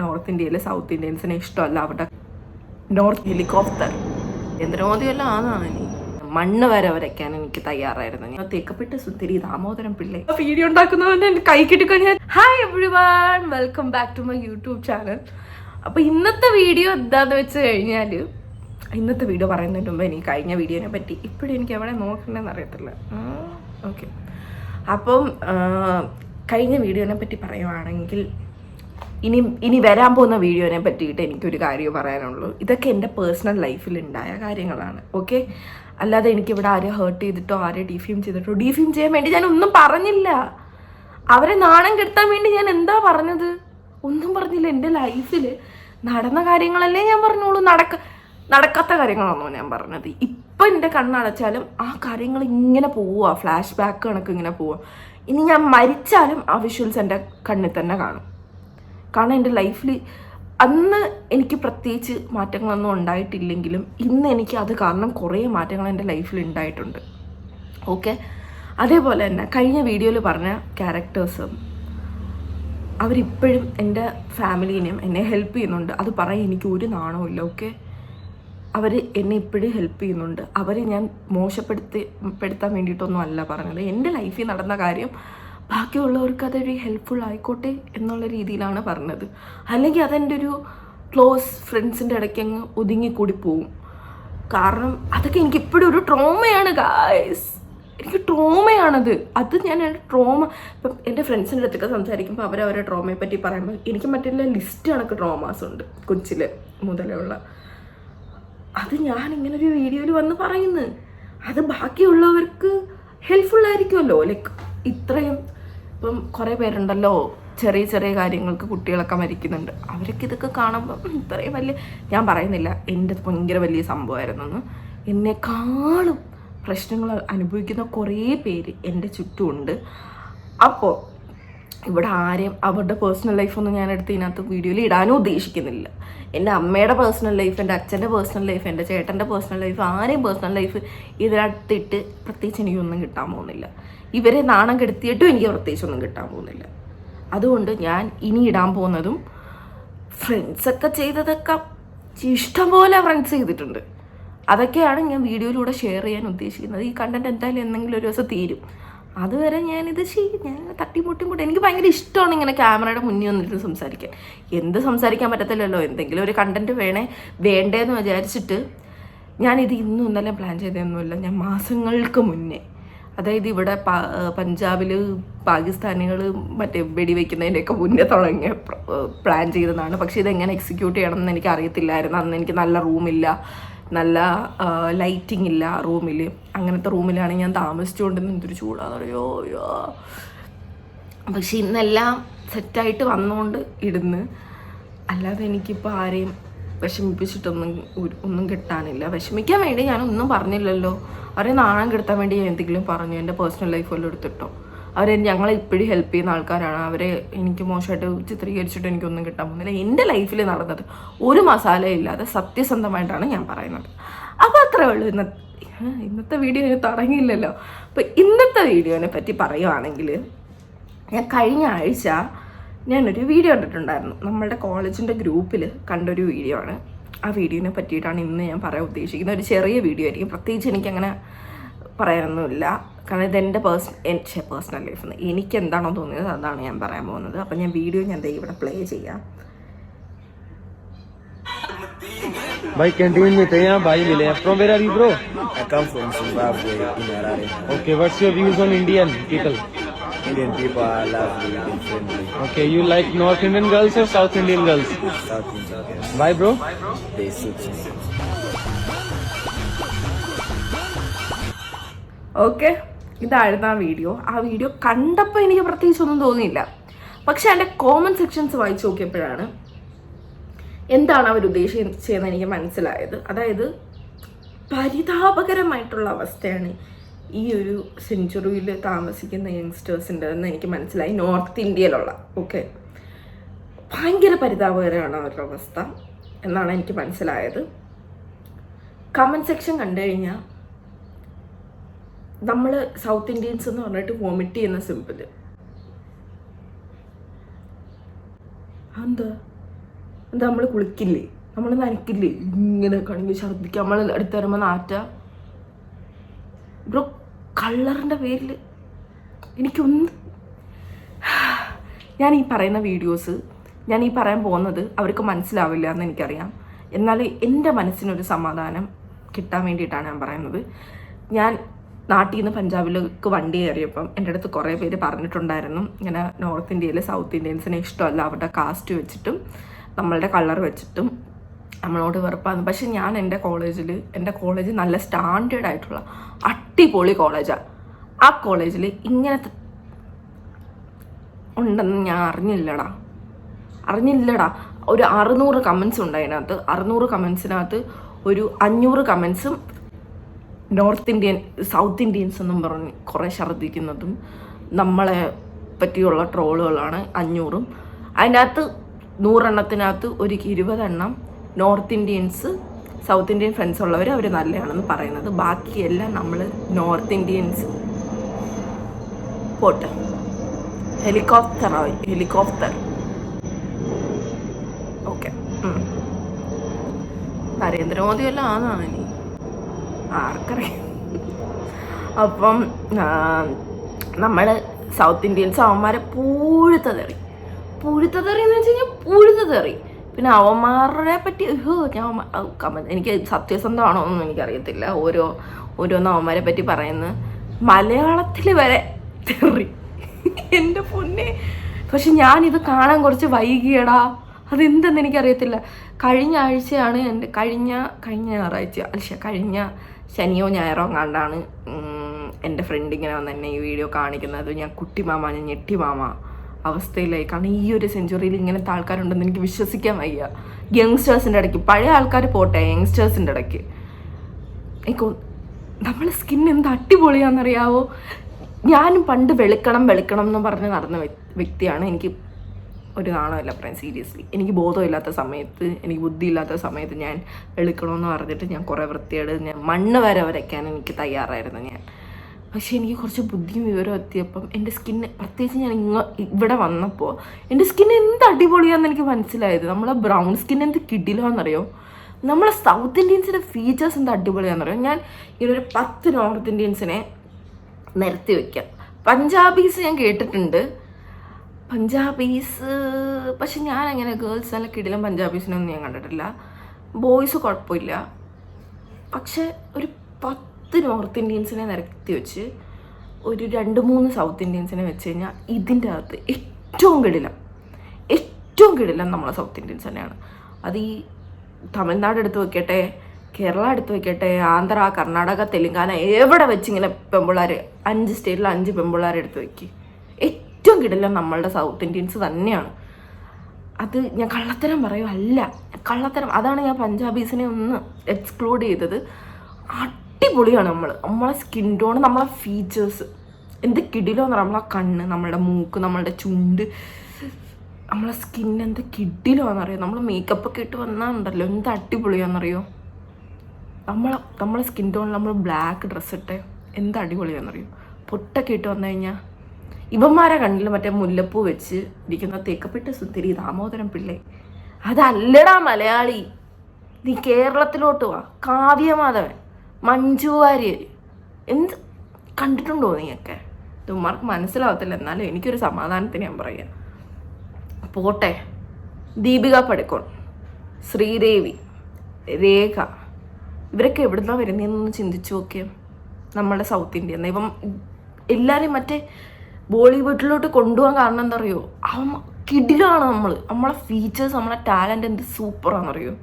North ഇന്ത്യയിലെ south ഇന്ത്യൻസിനെ ഇഷ്ടമല്ല അവരുടെ നോർത്ത് ഹെലികോപ്റ്റർ നരേന്ദ്രമോദിയെല്ലാം ആണാണ്. മണ്ണ് വരെ വരയ്ക്കാൻ എനിക്ക് തയ്യാറായിരുന്നു. ഞാൻ തേക്കപ്പെട്ട് സുന്ദരി ദാമോദരൻ പിള്ളേ വീഡിയോ ഉണ്ടാക്കുന്നവന്റെ കൈ കിട്ടിക്കഴിഞ്ഞാൽ hi everyone, welcome back to my YouTube channel. അപ്പോൾ ഇന്നത്തെ വീഡിയോ എന്താന്ന് വെച്ച് കഴിഞ്ഞാൽ, ഇന്നത്തെ വീഡിയോ പറയുന്നതിന് മുമ്പ് എനിക്ക് കഴിഞ്ഞ വീഡിയോനെ പറ്റി ഇപ്പോഴും എനിക്ക് എവിടെ നോക്കണമെന്ന് അറിയത്തില്ല. ഓക്കെ, അപ്പം കഴിഞ്ഞ വീഡിയോനെ പറ്റി പറയുവാണെങ്കിൽ ഇനി വരാൻ പോകുന്ന വീഡിയോനെ പറ്റിയിട്ട് എനിക്കൊരു കാര്യം പറയാനുള്ളൂ. ഇതൊക്കെ എൻ്റെ പേഴ്സണൽ ലൈഫിൽ ഉണ്ടായ കാര്യങ്ങളാണ്. ഓക്കെ, അല്ലാതെ എനിക്കിവിടെ ആരെ ഹേർട്ട് ചെയ്തിട്ടോ ആരെ ഡിഫീം ചെയ്യാൻ വേണ്ടി ഞാൻ ഒന്നും പറഞ്ഞില്ല. അവരെ നാണം കെടുത്താൻ വേണ്ടി ഞാൻ എന്താ പറഞ്ഞത്? ഒന്നും പറഞ്ഞില്ല. എൻ്റെ ലൈഫിൽ നടന്ന കാര്യങ്ങളല്ലേ ഞാൻ പറഞ്ഞോളൂ. നടക്കാത്ത കാര്യങ്ങളാണോ ഞാൻ പറഞ്ഞത്? ഇപ്പം എൻ്റെ കണ്ണടച്ചാലും ആ കാര്യങ്ങൾ ഇങ്ങനെ പോവുക, ഫ്ലാഷ് ബാക്ക് കണക്ക് ഇങ്ങനെ പോവുക. ഇനി ഞാൻ മരിച്ചാലും ആ വിഷ്വൽസ് എൻ്റെ കണ്ണിൽ തന്നെ കാണും. കാരണം എൻ്റെ ലൈഫിൽ അന്ന് എനിക്ക് പ്രത്യേകിച്ച് മാറ്റങ്ങളൊന്നും ഉണ്ടായിട്ടില്ലെങ്കിലും ഇന്ന് എനിക്ക് അത് കാരണം കുറേ മാറ്റങ്ങൾ എൻ്റെ ലൈഫിൽ ഉണ്ടായിട്ടുണ്ട്. ഓക്കെ, അതേപോലെ തന്നെ കഴിഞ്ഞ വീഡിയോയിൽ പറഞ്ഞ ക്യാരക്ടേഴ്സും അവരിപ്പോഴും എൻ്റെ ഫാമിലീനെയും എന്നെ ഹെൽപ്പ് ചെയ്യുന്നുണ്ട്. അത് പറയാൻ എനിക്ക് ഒരു നാണവുമില്ല. ഓക്കെ, അവർ എന്നെ ഇപ്പോഴും ഹെൽപ്പ് ചെയ്യുന്നുണ്ട്. അവരെ ഞാൻ മോശപ്പെടുത്താൻ വേണ്ടിയിട്ടൊന്നും അല്ല പറഞ്ഞത്. എൻ്റെ ലൈഫിൽ നടന്ന കാര്യം ബാക്കിയുള്ളവർക്ക് അതൊരു ഹെൽപ്ഫുൾ ആയിക്കോട്ടെ എന്നുള്ള രീതിയിലാണ് പറഞ്ഞത്. അല്ലെങ്കിൽ അതെൻ്റെ ഒരു ക്ലോസ് ഫ്രണ്ട്സിൻ്റെ ഇടയ്ക്ക് അങ്ങ് ഒതുങ്ങിക്കൂടി പോവും. കാരണം അതൊക്കെ എനിക്കിപ്പോഴും ഒരു ട്രോമയാണ് ഗായ്സ്. എനിക്ക് ട്രോമയാണത്. അത് ഞാൻ ട്രോമ ഇപ്പം എൻ്റെ ഫ്രണ്ട്സിൻ്റെ അടുത്തൊക്കെ സംസാരിക്കുമ്പോൾ അവരവരുടെ ട്രോമയെ പറ്റി പറയുമ്പോൾ എനിക്ക് മറ്റുള്ള ലിസ്റ്റ് കണക്ക് ട്രോമാസ് ഉണ്ട് കൊച്ചിൽ മുതലുള്ള. അത് ഞാൻ ഇങ്ങനൊരു വീഡിയോയിൽ വന്ന് പറയുന്നു. അത് ബാക്കിയുള്ളവർക്ക് ഹെൽപ്ഫുൾ ആയിരിക്കുമല്ലോ. ലൈക്ക് ഇത്രയും ഇപ്പം കുറേ പേരുണ്ടല്ലോ ചെറിയ ചെറിയ കാര്യങ്ങൾക്ക് കുട്ടികളൊക്കെ മരിക്കുന്നുണ്ട്. അവരൊക്കെ ഇതൊക്കെ കാണുമ്പോൾ ഇത്രയും വലിയ, ഞാൻ പറയുന്നില്ല എൻ്റെ ഭയങ്കര വലിയ സംഭവമായിരുന്നെന്ന്. എന്നെക്കാളും പ്രശ്നങ്ങൾ അനുഭവിക്കുന്ന കുറേ പേര് എൻ്റെ ചുറ്റുമുണ്ട്. അപ്പോൾ ഇവിടെ ആരെയും അവരുടെ പേഴ്സണൽ ലൈഫൊന്നും ഞാൻ എടുത്ത് ഇതിനകത്ത് വീഡിയോയിൽ ഇടാനും ഉദ്ദേശിക്കുന്നില്ല. എൻ്റെ അമ്മയുടെ പേഴ്സണൽ ലൈഫ്, എൻ്റെ അച്ഛൻ്റെ പേഴ്സണൽ ലൈഫ്, എൻ്റെ ചേട്ടൻ്റെ പേഴ്സണൽ ലൈഫ്, ആരെയും പേഴ്സണൽ ലൈഫ് ഇതിനകത്തിട്ട് പ്രത്യേകിച്ച് എനിക്കൊന്നും കിട്ടാൻ പോകുന്നില്ല. ഇവരെ നാണം കെടുത്തിയിട്ടും എനിക്ക് പ്രത്യേകിച്ചൊന്നും കിട്ടാൻ പോകുന്നില്ല. അതുകൊണ്ട് ഞാൻ ഇനി ഇടാൻ പോകുന്നതും ഫ്രണ്ട്സൊക്കെ ചെയ്തതൊക്കെ ഇഷ്ടംപോലെ ഫ്രണ്ട്സ് ചെയ്തിട്ടുണ്ട്. അതൊക്കെയാണ് ഞാൻ വീഡിയോയിലൂടെ ഷെയർ ചെയ്യാൻ ഉദ്ദേശിക്കുന്നത്. ഈ കണ്ടന്റ് എന്തായാലും എന്തെങ്കിലും ഒരു ദിവസം തീരും. അതുവരെ ഞാനിത് ഞാൻ തട്ടിമുട്ടി എനിക്ക് ഭയങ്കര ഇഷ്ടമാണ് ഇങ്ങനെ ക്യാമറയുടെ മുന്നിൽ വന്നിട്ട് സംസാരിക്കാൻ. എന്ത് സംസാരിക്കാൻ പറ്റത്തില്ലല്ലോ, എന്തെങ്കിലും ഒരു കണ്ടന്റ് വേണ്ടേന്ന് വിചാരിച്ചിട്ട് ഞാനിത് ഇന്നും ഇന്നലെ പ്ലാൻ ചെയ്തതൊന്നുമില്ല. ഞാൻ മാസങ്ങൾക്ക് മുന്നേ, അതായത് ഇവിടെ പഞ്ചാബിൽ പാകിസ്ഥാനികൾ മറ്റേ വെടിവെക്കുന്നതിൻ്റെയൊക്കെ മുന്നേ തുടങ്ങിയ പ്ലാൻ ചെയ്തതാണ്. പക്ഷേ ഇതെങ്ങനെ എക്സിക്യൂട്ട് ചെയ്യണമെന്ന് എനിക്ക് അറിയത്തില്ലായിരുന്നു. അന്ന് എനിക്ക് നല്ല റൂമില്ല, നല്ല ലൈറ്റിംഗ് ഇല്ല റൂമിൽ. അങ്ങനത്തെ റൂമിലാണ് ഞാൻ താമസിച്ചുകൊണ്ടിരുന്നത്. എന്തൊരു ചൂടാണെന്നറിയോ. പക്ഷെ ഇന്നെല്ലാം സെറ്റായിട്ട് വന്നുകൊണ്ട് ഇടുന്ന്. അല്ലാതെ എനിക്കിപ്പോൾ ആരെയും ഒന്നും കിട്ടാനില്ല. വിഷമിക്കാൻ വേണ്ടി ഞാനൊന്നും പറഞ്ഞില്ലല്ലോ. അവരെ നാണം കെടുത്താൻ വേണ്ടി ഞാൻ എന്തെങ്കിലും പറഞ്ഞു? എൻ്റെ പേഴ്സണൽ ലൈഫ് വല്ലതും എടുത്തിട്ടോ? ഞങ്ങളെ ഇപ്പോഴും ഹെൽപ്പ് ചെയ്യുന്ന ആൾക്കാരാണ്. അവരെ എനിക്ക് മോശമായിട്ട് ചിത്രീകരിച്ചിട്ട് എനിക്കൊന്നും കിട്ടാൻ പോകുന്നില്ല. എൻ്റെ ലൈഫിൽ നടന്നത് ഒരു മസാലയില്ലാതെ സത്യസന്ധമായിട്ടാണ് ഞാൻ പറയുന്നത്. അപ്പോൾ അത്രേ ഉള്ളൂ. ഇന്നത്തെ വീഡിയോ ഞാൻ തുടങ്ങിയില്ലല്ലോ. അപ്പോൾ ഇന്നത്തെ വീഡിയോനെ പറ്റി പറയുവാണെങ്കിൽ, ഞാൻ കഴിഞ്ഞ ആഴ്ച ഞാനൊരു വീഡിയോ കണ്ടിട്ടുണ്ടായിരുന്നു. നമ്മളുടെ കോളേജിൻ്റെ ഗ്രൂപ്പിൽ കണ്ടൊരു വീഡിയോ ആണ്. ആ വീഡിയോനെ പറ്റിയിട്ടാണ് ഇന്ന് ഞാൻ പറയാൻ ഉദ്ദേശിക്കുന്നത്. ഒരു ചെറിയ വീഡിയോ ആയിരിക്കും. പ്രത്യേകിച്ച് എനിക്കങ്ങനെ പറയാനൊന്നുമില്ല. കാരണം ഇതെൻ്റെ പേഴ്സണൽ ലൈഫിൽ നിന്ന് എനിക്ക് എന്താണോ തോന്നിയത് അതാണ് ഞാൻ പറയാൻ പോകുന്നത്. അപ്പം ഞാൻ വീഡിയോ ഇവിടെ പ്ലേ ചെയ്യാം. भाई कैंटीन में थे यहाँ भाई मिले. From where are you bro? I come from Zimbabwe in Harare. Okay, what's your views on Indian people? Indian people are lovely and friendly. Okay, you like North Indian girls or South Indian girls? South Indian girls. Why bro? They suit me. Okay, ഇതായിരുന്നു ആ video. ആ video കണ്ടപ്പോൾ എനിക്ക് പ്രത്യേകിച്ചൊന്നും തോന്നിയില്ല. പക്ഷെ എൻ്റെ comment sections വായിച്ചു നോക്കിയപ്പോഴാണ് എന്താണ് അവർ ഉദ്ദേശിച്ചതെന്ന് എനിക്ക് മനസ്സിലായത്. അതായത് പരിതാപകരമായിട്ടുള്ള അവസ്ഥയാണ് ഈ ഒരു സെഞ്ചുറിയിൽ താമസിക്കുന്ന യങ്സ്റ്റേഴ്സിൻ്റെ എന്ന് എനിക്ക് മനസ്സിലായി. നോർത്ത് ഇന്ത്യയിലുള്ള ഓക്കെ, ഭയങ്കര പരിതാപകരമാണ് അവരുടെ അവസ്ഥ എന്നാണ് എനിക്ക് മനസ്സിലായത്. കമൻറ്റ് സെക്ഷൻ കണ്ടു കഴിഞ്ഞാൽ നമ്മൾ സൗത്ത് ഇന്ത്യൻസ് എന്ന് പറഞ്ഞിട്ട് വോമിറ്റ് ചെയ്യുന്ന സിമ്പിൾ. എന്താ എന്താ നമ്മൾ കുളിക്കില്ലേ, നമ്മൾ നനക്കില്ലേ, ഇങ്ങനെ കണിഞ്ഞ് ഛർദ്ദിക്കുക, നമ്മൾ അടുത്ത് വരുമ്പോൾ നാറ്റ. ബ്രോ കളറിൻ്റെ പേരിൽ എനിക്കൊന്ന്, ഞാൻ ഈ പറയുന്ന വീഡിയോസ്, ഞാൻ ഈ പറയാൻ പോകുന്നത് അവർക്ക് മനസ്സിലാവില്ല എന്ന് എനിക്കറിയാം. എന്നാൽ എൻ്റെ മനസ്സിനൊരു സമാധാനം കിട്ടാൻ വേണ്ടിയിട്ടാണ് ഞാൻ പറയുന്നത്. ഞാൻ നാട്ടിൽ നിന്ന് പഞ്ചാബിലേക്ക് വണ്ടി കയറിയപ്പം എൻ്റെ അടുത്ത് കുറേ പേര് പറഞ്ഞിട്ടുണ്ടായിരുന്നു, ഇങ്ങനെ നോർത്ത് ഇന്ത്യയിൽ സൗത്ത് ഇന്ത്യൻസിനെ ഇഷ്ടമല്ല, അവരുടെ കാസ്റ്റ് വെച്ചിട്ടും നമ്മളുടെ കളർ വെച്ചിട്ടും നമ്മളോട് വെറുപ്പാന്ന്. പക്ഷെ ഞാൻ എൻ്റെ കോളേജ് നല്ല സ്റ്റാൻഡേർഡ് ആയിട്ടുള്ള അടിപൊളി കോളേജാണ്. ആ കോളേജിൽ ഇങ്ങനത്തെ ഉണ്ടെന്ന് ഞാൻ അറിഞ്ഞില്ലടാ. ഒരു 600 കമൻസ് ഉണ്ട് അതിനകത്ത്. 600 കമൻസിനകത്ത് ഒരു 500 കമൻസും സൗത്ത് ഇന്ത്യൻസ് എന്നും പറഞ്ഞ് കുറേ ഛർദ്ദിക്കുന്നതും നമ്മളെ പറ്റിയുള്ള ട്രോളുകളാണ് 500. അതിനകത്ത് 100 എണ്ണത്തിനകത്ത് ഒരു 20 എണ്ണം north Indians, south Indian friends ഉള്ളവർ അവർ നല്ലതാണെന്ന് പറയുന്നത്. ബാക്കിയെല്ലാം നമ്മൾ നോർത്ത് ഇന്ത്യൻസ് പോട്ടെ. Helicopter okay. നരേന്ദ്രമോദി വല്ല ആണെന്നാണ് ഇനി ആർക്കറിയാം. അപ്പം നമ്മൾ സൗത്ത് ഇന്ത്യൻസ് അവന്മാരെ പൂഴുത്തതെറി എന്ന് വെച്ച് കഴിഞ്ഞാൽ പൂഴുത്തതെറി. പിന്നെ അവന്മാരെ പറ്റി എനിക്ക് സത്യസന്ധമാണോ എന്നൊന്നും എനിക്കറിയത്തില്ല. ഓരോന്ന് അവന്മാരെ പറ്റി പറയുന്നത് മലയാളത്തിൽ വരെ തെറി, എൻ്റെ പൊന്നെ. പക്ഷെ ഞാനിത് കാണാൻ കുറച്ച് വൈകിയടാ, അതെന്തെന്ന് എനിക്കറിയത്തില്ല. കഴിഞ്ഞ ആഴ്ചയാണ് കഴിഞ്ഞ ഞായറാഴ്ച കഴിഞ്ഞ ശനിയോ ഞായറോ കണ്ടാണ് എൻ്റെ ഫ്രണ്ട് ഇങ്ങനെ വന്ന് എന്നെ ഈ വീഡിയോ കാണിക്കുന്നത്. ഞാൻ ഞെട്ടിമാമ അവസ്ഥയിലായി. കാരണം ഈ ഒരു സെഞ്ചുറിയിൽ ഇങ്ങനത്തെ ആൾക്കാരുണ്ടെന്ന് എനിക്ക് വിശ്വസിക്കാൻ വയ്യ. യങ്സ്റ്റേഴ്സിൻ്റെ ഇടയ്ക്ക്, പഴയ ആൾക്കാർ പോട്ടെ, യങ്സ്റ്റേഴ്സിൻ്റെ ഇടയ്ക്ക് നമ്മളെ സ്കിൻ എന്ത് അടിപൊളിയാണെന്നറിയാവോ. ഞാനും പണ്ട് വെളുക്കണം എന്ന് പറഞ്ഞ് നടന്ന വ്യക്തിയാണ്. എനിക്ക് ഒരു നാണമില്ല പറയാൻ, സീരിയസ്ലി. എനിക്ക് ബോധമില്ലാത്ത സമയത്ത്, എനിക്ക് ബുദ്ധിയില്ലാത്ത സമയത്ത് ഞാൻ വെളുക്കണമെന്ന് പറഞ്ഞിട്ട് ഞാൻ കുറേ വൃത്തിയോട് ഞാൻ മണ്ണ് വരെ വരയ്ക്കാൻ എനിക്ക് തയ്യാറായിരുന്നു ഞാൻ. പക്ഷേ എനിക്ക് കുറച്ച് ബുദ്ധിയും വിവരം എത്തിയപ്പം എൻ്റെ സ്കിന്ന്, പ്രത്യേകിച്ച് ഞാൻ ഇവിടെ വന്നപ്പോൾ എൻ്റെ സ്കിൻ എന്ത് അടിപൊളിയാണെന്ന് എനിക്ക് മനസ്സിലായത്. നമ്മളെ ബ്രൗൺ സ്കിൻ എന്ത് കിടിലാണെന്നറിയോ, നമ്മളെ സൗത്ത് ഇന്ത്യൻസിൻ്റെ ഫീച്ചേഴ്സ് എന്ത് അടിപൊളിയാണെന്നറിയോ. ഞാൻ ഇതൊരു 10 നോർത്ത് ഇന്ത്യൻസിനെ നിരത്തി വയ്ക്കാം. പഞ്ചാബീസ് ഞാൻ കേട്ടിട്ടുണ്ട്, പക്ഷെ ഞാൻ അങ്ങനെ ഗേൾസ് നല്ല കിടിലം പഞ്ചാബീസിനൊന്നും ഞാൻ കണ്ടിട്ടില്ല. ബോയ്സ് കുഴപ്പമില്ല. പക്ഷെ ഒരു 10 നോർത്ത് ഇന്ത്യൻസിനെ നിരത്തി വെച്ച് ഒരു 2-3 സൗത്ത് ഇന്ത്യൻസിനെ വെച്ച് കഴിഞ്ഞാൽ ഇതിൻ്റെ അകത്ത് ഏറ്റവും കിടിലം നമ്മളെ സൗത്ത് ഇന്ത്യൻസ് തന്നെയാണ്. അത് ഈ തമിഴ്നാട് എടുത്ത് വെക്കട്ടെ, കേരള എടുത്ത് വെക്കട്ടെ, ആന്ധ്ര, കർണാടക, തെലുങ്കാന, എവിടെ വെച്ചിങ്ങനെ പെമ്പിള്ളേർ 5 സ്റ്റേറ്റിൽ 5 പെമ്പിള്ളേർ എടുത്ത് വെക്കുക, ഏറ്റവും കിടിലം നമ്മളുടെ സൗത്ത് ഇന്ത്യൻസ് തന്നെയാണ്. അത് ഞാൻ കള്ളത്തരം പറയുമല്ല, അതാണ് ഞാൻ പഞ്ചാബീസിനെ ഒന്ന് എക്സ്ക്ലൂഡ് ചെയ്തത്. അടിപൊളിയാണ് നമ്മളെ സ്കിൻ ടോൺ, നമ്മളെ ഫീച്ചേഴ്സ് എന്ത് കിടിലോന്ന് പറയാം. നമ്മളെ കണ്ണ്, നമ്മളുടെ മൂക്ക്, നമ്മളുടെ ചുണ്ട്, നമ്മളെ സ്കിൻ എന്ത് കിടിലോന്നറിയോ. നമ്മൾ മേക്കപ്പൊക്കെ ഇട്ട് വന്നാൽ ഉണ്ടല്ലോ എന്ത് അടിപൊളിയാണെന്നറിയോ. നമ്മളെ സ്കിൻ ടോണിൽ നമ്മൾ ബ്ലാക്ക് ഡ്രസ്സ് ഇട്ടെ എന്ത് അടിപൊളിയാണെന്നറിയോ. പൊട്ടൊക്കെ ഇട്ട് വന്നു കഴിഞ്ഞാൽ ഇവന്മാരെ കണ്ണിൽ മറ്റേ മുല്ലപ്പൂ വെച്ച് ഇരിക്കുന്ന തേക്കപ്പെട്ട സുന്ദരി ദാമോദരൻ പിള്ളை, അതല്ലടാ മലയാളി. നീ കേരളത്തിലോട്ട് വാ, കാവ്യമാധവൻ, മഞ്ജു വാര്യർ, എന്ത് കണ്ടിട്ടുണ്ടോ നീയൊക്കെ? ഇവന്മാർക്ക് മനസ്സിലാവത്തില്ല. എന്നാലും എനിക്കൊരു സമാധാനത്തിന് ഞാൻ പറയാം. പോട്ടെ, ദീപിക പടുക്കോൺ, ശ്രീദേവി, രേഖ, ഇവരൊക്കെ എവിടുന്നാണ് വരുന്നതെന്നൊന്ന് ചിന്തിച്ചു നോക്കിയേ. നമ്മളുടെ സൗത്ത് ഇന്ത്യ ഇപ്പം എല്ലാവരും മറ്റേ ബോളിവുഡിലോട്ട് കൊണ്ടുപോകാൻ കാരണം എന്താ അറിയോ, കിടിലാണ് നമ്മളെ ഫീച്ചേഴ്സ്, നമ്മളെ ടാലൻറ്റ് എന്ത് സൂപ്പറാണെന്നറിയോ.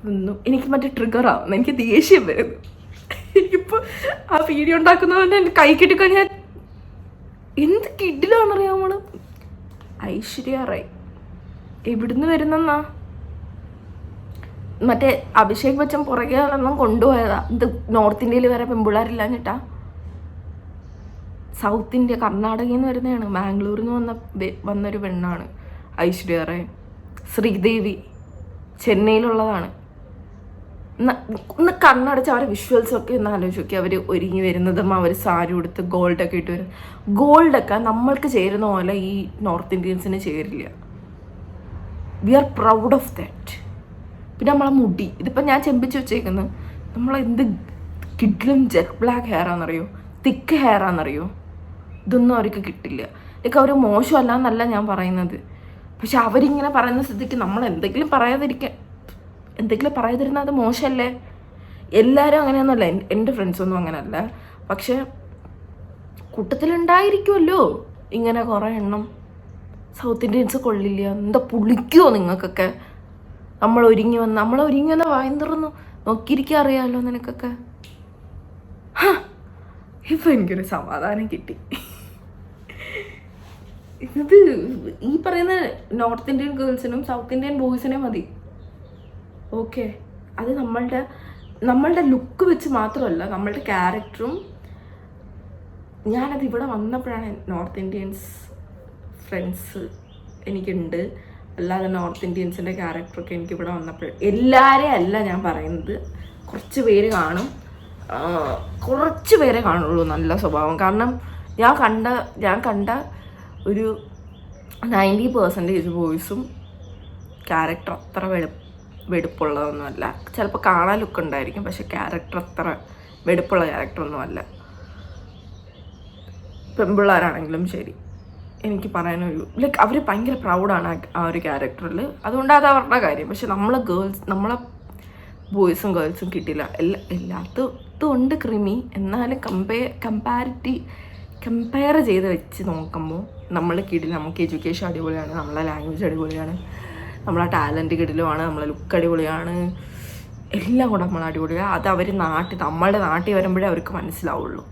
ഒന്നും എനിക്ക് മറ്റേ ട്രിഗറാവും, എനിക്ക് ദേഷ്യം വരുന്നു. എനിക്കിപ്പോൾ ആ വീഡിയോ ഉണ്ടാക്കുന്നതുകൊണ്ട് എൻ്റെ കൈ കിട്ടിക്കഴിഞ്ഞാൽ എന്ത് കിടിലാണെന്നറിയാം. ഐശ്വര്യ റായ് എവിടുന്ന് വരുന്നെന്നാ, മറ്റേ അഭിഷേക് ബച്ചൻ പുറകെ ഒന്നും കൊണ്ടുപോയതാ. ഇത് നോർത്ത് ഇന്ത്യയിൽ വരെ പെമ്പിള്ളേരില്ലാഞ്ഞിട്ടാ. സൗത്ത് ഇന്ത്യ, കർണാടകയിൽ നിന്ന് വരുന്നതാണ്, ബാംഗ്ലൂരിൽ നിന്ന് വന്നൊരു പെണ്ണാണ് ഐശ്വര്യ റായ്. ശ്രീദേവി ചെന്നൈയിലുള്ളതാണ്. ഒന്ന് കണ്ണടച്ച് അവരെ വിഷ്വൽസൊക്കെ ഒന്ന് ആലോചിച്ച് നോക്കി. അവർ ഒരുങ്ങി വരുന്നതും അവർ സാരി ഉടുത്ത് ഗോൾഡൊക്കെ ഇട്ട് വരും. ഗോൾഡൊക്കെ നമ്മൾക്ക് ചേരുന്ന പോലെ ഈ നോർത്ത് ഇന്ത്യൻസിന് ചേരില്ല. We are proud of that. പിന്നെ നമ്മളെ മുടി, ഇതിപ്പോൾ ഞാൻ ചെമ്പിച്ച് വെച്ചേക്കുന്നത് നമ്മളെന്ത് കിഡ്ലും ജെറ്റ് ബ്ലാക്ക് ഹെയർ ആണെന്നറിയോ, തിക്ക് ഹെയർ ആണെന്നറിയോ. ഇതൊന്നും അവർക്ക് കിട്ടില്ല. ഇതൊക്കെ അവർ മോശമല്ല എന്നല്ല ഞാൻ പറയുന്നത്, പക്ഷെ അവരിങ്ങനെ പറയുന്ന സ്ഥിതിക്ക് നമ്മൾ എന്തെങ്കിലും പറയാതിരുന്നാൽ അത് മോശമല്ലേ? എല്ലാവരും അങ്ങനെയൊന്നുമല്ല, എൻ്റെ ഫ്രണ്ട്സൊന്നും അങ്ങനെയല്ല, പക്ഷെ കൂട്ടത്തിലുണ്ടായിരിക്കുമല്ലോ ഇങ്ങനെ കുറേ എണ്ണം. സൗത്ത് ഇന്ത്യൻസ് കൊള്ളില്ല, എന്താ പുളിക്കുമോ നിങ്ങൾക്കൊക്കെ? നമ്മൾ ഒരുങ്ങി വന്ന് വായും തുറന്നു നോക്കിയിരിക്കാൻ അറിയാമല്ലോ നിനക്കൊക്കെ. ഇപ്പം എനിക്കൊരു സമാധാനം കിട്ടി. ഇത് ഈ പറയുന്ന നോർത്ത് ഇന്ത്യൻ ഗേൾസിനും സൗത്ത് ഇന്ത്യൻ ബോയ്സിനും മതി, ഓക്കെ? അത് നമ്മളുടെ ലുക്ക് വെച്ച് മാത്രമല്ല, നമ്മളുടെ ക്യാരക്ടറും. ഞാനത് ഇവിടെ വന്നപ്പോഴാണ് നോർത്ത് ഇന്ത്യൻസ് ഫ്രണ്ട്സ് എനിക്കുണ്ട്, അല്ലാതെ നോർത്ത് ഇന്ത്യൻസിൻ്റെ ക്യാരക്ടറൊക്കെ എനിക്കിവിടെ വന്നപ്പോൾ. എല്ലാവരെയും അല്ല ഞാൻ പറയുന്നത്, കുറച്ച് പേര് കാണും, കുറച്ച് പേരെ കാണുള്ളൂ നല്ല സ്വഭാവം. കാരണം ഞാൻ കണ്ട ഒരു 90% ബോയ്സും ക്യാരക്ടർ അത്ര വെടുപ്പുള്ളതൊന്നുമല്ല. ചിലപ്പോൾ കാണാൻ ലുക്ക് ഉണ്ടായിരിക്കും, പക്ഷെ ക്യാരക്ടർ അത്ര വെടുപ്പുള്ള ക്യാരക്ടറൊന്നുമല്ല. പെൺപിള്ളേരാണെങ്കിലും ശരി, എനിക്ക് പറയാനൊരു ലൈക്ക് അവർ ഭയങ്കര പ്രൗഡാണ് ആ ഒരു ക്യാരക്ടറിൽ, അതുകൊണ്ട് അത് അവരുടെ കാര്യം. പക്ഷെ നമ്മളെ ബോയ്സും ഗേൾസും കിട്ടില്ല. എല്ലാത്തും ഉണ്ട് ക്രിമി, എന്നാലും കമ്പയർ ചെയ്ത് വെച്ച് നോക്കുമ്പോൾ നമ്മൾ കിടില്ല. നമുക്ക് എഡ്യൂക്കേഷൻ അടിപൊളിയാണ്, നമ്മളെ ലാംഗ്വേജ് അടിപൊളിയാണ്, നമ്മളെ ടാലൻറ്റ് കിടിലുമാണ്, നമ്മളെ ലുക്ക് അടിപൊളിയാണ്, എല്ലാം കൂടെ നമ്മൾ അടിപൊളിയാണ്. അത് അവർ നമ്മളുടെ നാട്ടിൽ വരുമ്പോഴേ അവർക്ക് മനസ്സിലാവുള്ളൂ.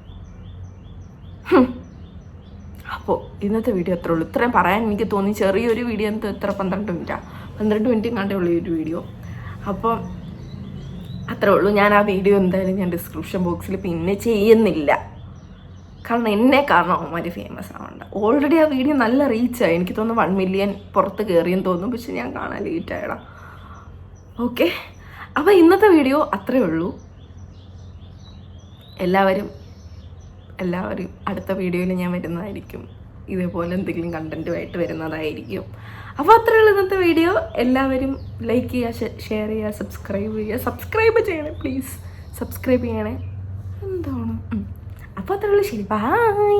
അപ്പോൾ ഇന്നത്തെ വീഡിയോ അത്രേ ഉള്ളൂ. ഇത്രയും പറയാൻ എനിക്ക് തോന്നി. ചെറിയൊരു വീഡിയോ എത്ര 12 മിനിറ്റ് കണ്ടേ ഉള്ളൂ ഈ ഒരു വീഡിയോ. അപ്പോൾ അത്രേ ഉള്ളൂ. ഞാൻ ആ വീഡിയോ എന്തായാലും ഞാൻ ഡിസ്ക്രിപ്ഷൻ ബോക്സിൽ പിന്നെ ചെയ്യുന്നില്ല, കാരണം എന്നെ കാരണം അവന്മാർ ഫേമസ് ആവണ്ട. ഓൾറെഡി ആ വീഡിയോ നല്ല റീച്ചായി, എനിക്ക് തോന്നുന്നു 1 മില്യൺ പുറത്ത് കയറിയെന്ന് തോന്നുന്നു, പക്ഷെ ഞാൻ കാണാൻ ലേറ്റ് ആയടാ. ഓക്കെ, അപ്പോൾ ഇന്നത്തെ വീഡിയോ അത്രേ ഉള്ളൂ. എല്ലാവരും അടുത്ത വീഡിയോയിൽ ഞാൻ വരുന്നതായിരിക്കും, ഇതേപോലെ എന്തെങ്കിലും കണ്ടൻറ്റുമായിട്ട് വരുന്നതായിരിക്കും. അപ്പോൾ അത്രയുള്ള ഇന്നത്തെ വീഡിയോ. എല്ലാവരും ലൈക്ക് ചെയ്യുക, ഷെയർ ചെയ്യുക, സബ്സ്ക്രൈബ് ചെയ്യണേ പ്ലീസ്, സബ്സ്ക്രൈബ് ചെയ്യണേ. എന്താണ്? അപ്പോൾ അത്രയുള്ള ശരി, ബൈ.